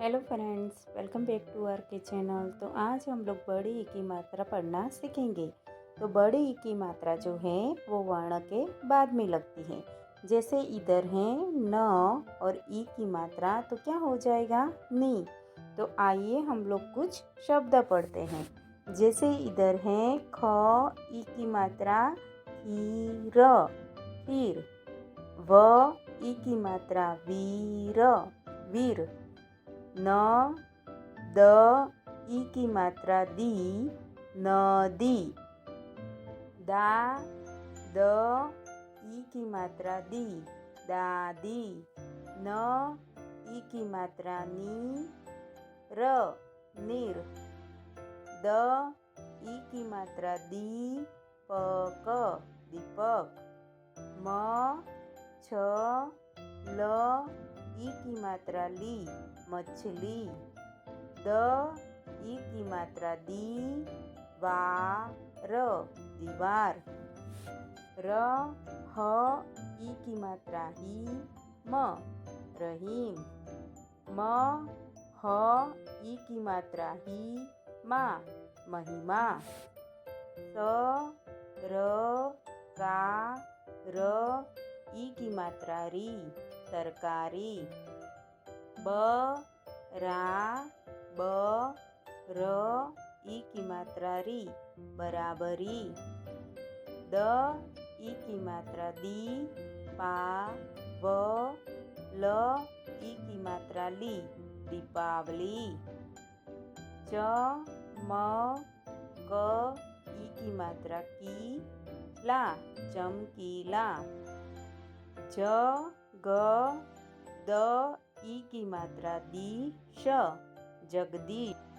Hello friends, welcome back to R K channel. तो आज हम लोग बड़ी ई की मात्रा पढ़ना सीखेंगे। तो बड़ी ई की मात्रा जो है वो वर्ण के बाद में लगती है। जैसे इधर है न और ई की मात्रा, तो क्या हो जाएगा नी। तो आइए हम लोग कुछ शब्द पढ़ते हैं। जैसे इधर है ख ई की मात्रा खीर, खीर। व ई की मात्रा वीर, वीर। न द ई की मात्रा दी, नदी। दा द ई की मात्रा दी, दादी। न ई की मात्रा नी, र, नीर। द ई की मात्रा दी, पक, दीपक। म छ ल ई की मात्रा ली, मछली। द ई की मात्रा दी, वार, दीवार। र ह ई की मात्रा ही, म, रहीम। म ह ई की मात्रा ही, मा, महिमा। स र का र ई की मात्रा री, सरकारी। ब रा ब र ई की मात्रा री, बराबरी। द ई की मात्रा दी, पा व ल ई की मात्रा ली, दीपावली। च म क ई की मात्रा की, ला, चमकीला। ज ग द ई की मात्रा दी, श, जगदीश।